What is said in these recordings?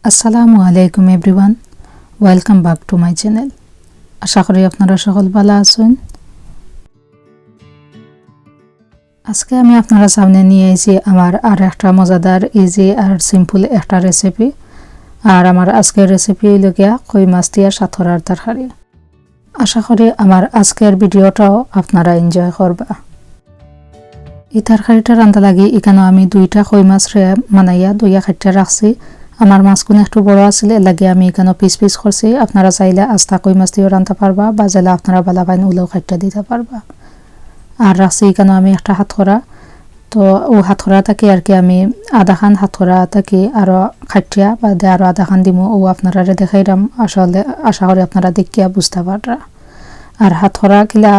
আসসালামু আলাইকুম everyone, welcome back to my channel. আশা করি আপনারা সকল ভালো আছেন। আজকে আমি আপনারা সামনে নিয়ে এসেছি আমার আর একটা মজাদার ইজি আর সিম্পল একটা রেসিপি। আর আমার আজকের রেসিপি হলো গিয়া কই মাছ দিয়ে সাতরার তরকারি। আশা করি আমার আজকের ভিডিওটাও আপনারা এনজয় করবা। এই তরকারিটা রান্না লাগি এখানে আমি 2টা কই মাছ মানাইয়া দইয়া খাইতে রাখছি। আমার মাছগুলো একটু বড় আছিল, এর লাগে আমি এখানে পিস পিস করছি। আপনারা চাইলে আস্তা কই মাছ দিয়েও রান্না পারবা, বা চাইলে আপনারা বালা পাইন উলেও খাইতে দিতে পারবা। আর রাখছি এখানে আমি একটা হাতখরা, তো ও হাতখরাটাকে আর কি আমি আধাখান হাতখরাটাকে আরও খাইটিয়া বা আরও আধাখান দিমু, ও আপনারা দেখাইলাম। আসলে আশা করি আপনারা দেখিয়া বুঝতে পাররা। আর হাতখরা কিলা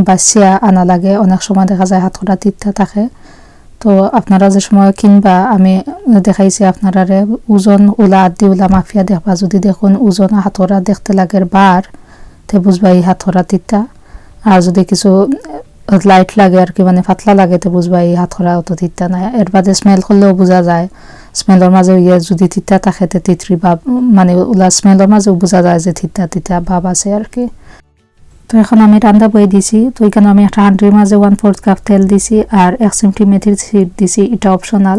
বাছিয়া আনা লাগে, অনেক সময় দেখা যায় হাতখরা তিতা থাকে। তো আপনারা যে সময় কিনবা আমি দেখাইছি আপনারা ওজন ওলা আদি ওলা মাফিয়া দেখবা। যদি দেখুন ওজন হাতরা দেখতে লাগে বার, তে বুঝবা এই হাতরা তিতা। আর যদি কিছু লাইট লাগে আর কি মানে পাতলা লাগে, তো বুঝবা এই হাতরা অত তিতা নাই। এর বাদে স্মেল করলেও বোঝা যায়। স্মেলের মাঝে যদি তিতা থাকে তে তিত্রি ভাব, মানে ওলা স্মেলের মাঝেও বোঝা যায় যে তিতা তিতা ভাব আছে আর কি। তো এখন আমি রান্না বই দিছি। তো এখানে আমি একটা হাঁড়ির মাঝে 1/4 কাপ তেল দিছি আর 1 চিমটি মেথির সিড দিছি, এটা অপশনাল।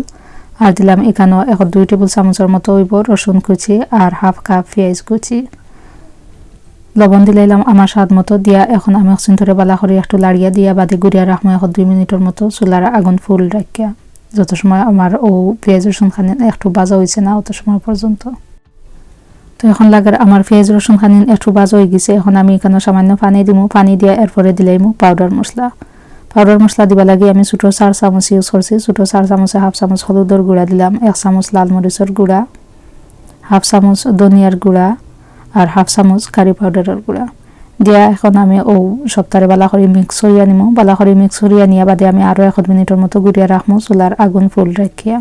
আর দিলাম এখানে 2 টেবিল চামচের মতো হইব রসুন কুচি আর 1/2 কাপ পেঁয়াজ কুচি। লবণ দিলাম আমার স্বাদ মতো দিয়া। এখন আমি অক্সিন ধরে বালা করে একটু লাড়িয়া দিয়া বাদে গুড়িয়া রাখবো 2 মিনিটের মতো চুলার আগুন ফুল রাখিয়া, যত সময় আমার ও পেঁয়াজ রসুন খানি একটু ভাজা হয়েছে না অত সময় পর্যন্ত। তো এখন লাগার আমার পেঁয়াজ রসুন খানি একটু ভাজা হয়ে গেছে। এখন আমি এখানে সামান্য পানি দিমু, পানি দিয়ে এরপরে দিলাইমু পাউডার মশলা দিবা লাগে আমি ছোটো 4 চামচ ইউজ করছি। ছোটো 4 চামচে 1/2 চামচ হলুদের গুঁড়া দিলাম, 1 চামচ লাল মরিচের গুঁড়া, 1/2 চামচ ধনিয়ার গুঁড়া আর 1/2 চামচ কারি পাউডারের গুঁড়া দিয়া এখন আমি ও সপ্তাহে বালা করে মিক্স করিয়া নিমু। বালা করে মিক্স করিয়া নিয়ে বাদে আমি আরও 1 মিনিটের মতো গুঁড়িয়া রাখবো চুলার আগুন ফুল রাখিয়া।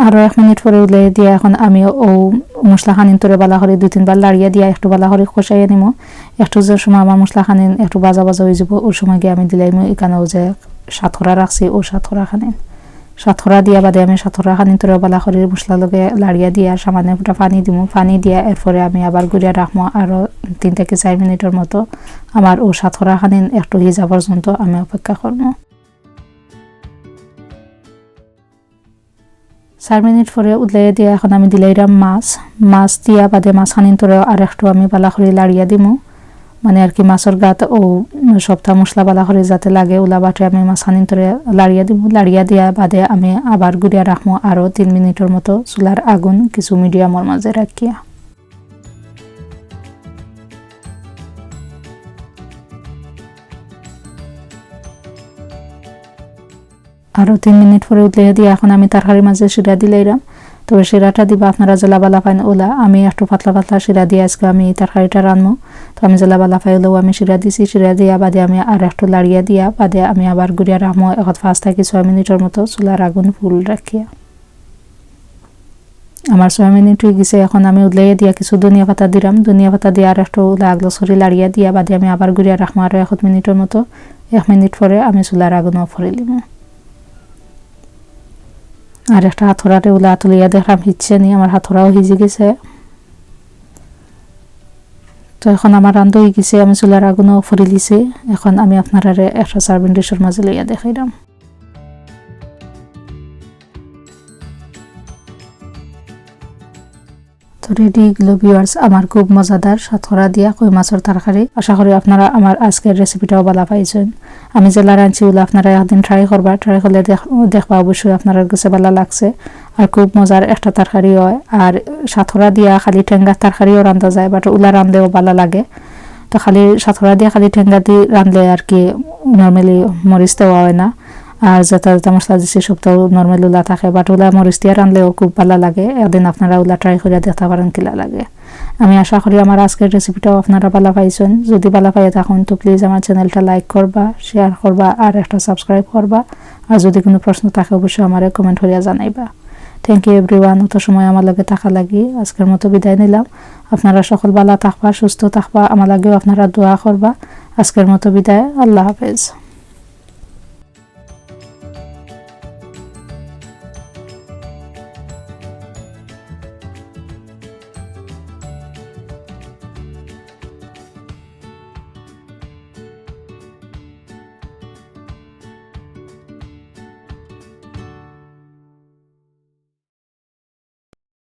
আরও 1 মিনিট পরে উলে দিয়ে এখন আমি ও মশলা খানিন তোরে বালা করে 2-3 বার লাড়িয়া দিয়া একটু বালা করে কষাইয়া নিমু। একটু যে সময় আমার মশলা খানিন একটু বাজা হয়ে যাব, ওই সময় গিয়ে আমি দিলাইমু এখানেও যে সাতখরা রাখছি ও সাতখরা দিয়া বাদে আমি সাতখরা খানিন তোরে বালা করে মশলা লগে লাড়িয়া দিয়া সামান্য একটা পানি দিমু। পানি দিয়া এরপরে আমি আবার গুড়িয়া রাখবো আরও 3 থেকে 4 মিনিটের মতো। আমার ও সাতখরা খানিন একটু হিজা পর্যন্ত আমি অপেক্ষা করবো। 4 মিনিট পরে উদলাই দিয়ে এখন আমি দিলাইরাম মাছ দিয়া বাদে মাছ খানিন তোরে আর একটু আমি বালা করে লাড়িয়া দিমু, মানে আর কি মাছের গাত ও সপ্তাহ মশলা বালা করে যাতে লাগে ওলা বাটে আমি মাছ খানিন তোরে লাড়িয়া দিমু। লাড়িয়া দিয়া বাদে আমি আবার গুড়িয়া রাখবো আরও 3 মিনিটের মতো চুলার আগুন কিছু মিডিয়ামের মাঝে রাখিয়া। আরও 3 মিনিট পরে উতলে দিয়ে এখন আমি তরকারির মাঝে শিরা দিলাইরাম। তবে শিরাটা দিবা আপনারা জেলা বালা পাইন ওলা, আমি একটু পাতলা পাতলা শিরা দিয়ে আজকে আমি তরকারিটা রান্নু। তো আমি জেলা বালা পাই ওলেও আমি শিরা দিছি। শিরা দিয়া বাদে আমি আর একটু লাড়িয়া দিয়া বাদে আমি আবার গুড়িয়া রাখবো 5 থেকে 6 মিনিটের মতো চুলার আগুন ফুল রাখিয়া। আমার 6 মিনিট হয়ে গেছে। এখন আমি উদলাইয়া দিয়া কিছু ধনিয়া পাতা দিলাম। ধনিয়া পাতা দিয়ে আর একটু লাগলো সরি লাড়িয়া দিয়া বাদে আমি আবার গুড়িয়া রাখবো আরও 1 মিনিটের মতো। 1 মিনিট পরে আমি চুলার আগুন অফ করে দিলাম। আর একটা হাতরাতে ওলা তুলিয়া দেখলাম হিচ্ছে নি, আমার হাতরাও হিজে গেছে। তো এখন আমার রান্ধ হয়ে গেছে, আমি চুলার আগুনও ফুরি লিছি। এখন আমি আপনারা একটা সার্ভিং ডিশের মাঝে লইয়া দেখাইলাম। তো রেডি এগুলো ভিউয়ার্স আমার খুব মজাদার সাতখরা দিয়া কই মাছের তরকারি। আশা করি আপনারা আমার আজকের রেসিপিটাও ভালো পাইছেন। আমি যেলা রাঁধছি ওগুলো আপনারা একদিন ট্রাই করবা, ট্রাই করলে দেখবা অবশ্যই আপনার কাছে ভালো লাগছে। আর খুব মজার একটা তরকারি হয়। আর সাতখরা দিয়া খালি ঠেঙ্গার তরকারিও রান্ধা যায়, বাট ওলা রাঁধলেও ভালো লাগে। তো খালি সাতখরা দিয়া খালি ঠেঙ্গা দিয়ে রাঁধলে আর কি নর্মালি মরিচ দেওয়া হয় না, আর যত মশলা দিচ্ছি সব তো নর্মাল ওলা থাকে, বাট ওলা মরিচ দিয়ে রাঁধলেও খুব ভালো লাগে। একদিন আপনারা ওলা ট্রাই করে দেখতে পারেন কিলা লাগে। আমি আশা করি আমার আজকের রেসিপিটাও আপনারা ভালো পাইছেন। যদি ভালো পাই থাকুন তো প্লিজ আমার চ্যানেলটা লাইক করবা, শেয়ার করবা আর একটা সাবস্ক্রাইব করবা। আর যদি কোনো প্রশ্ন থাকে অবশ্যই আমার কমেন্ট করিয়া জানাইবা। থ্যাংক ইউ এভরিওয়ান, অত সময় আমার লগে থাকা লাগি। আজকের মতো বিদায় নিলাম। আপনারা সকল ভালো থাকবা, সুস্থ থাকবা, আমার লাগেও আপনারা দোয়া করবা। আজকের মতো বিদায়, আল্লাহ হাফেজ।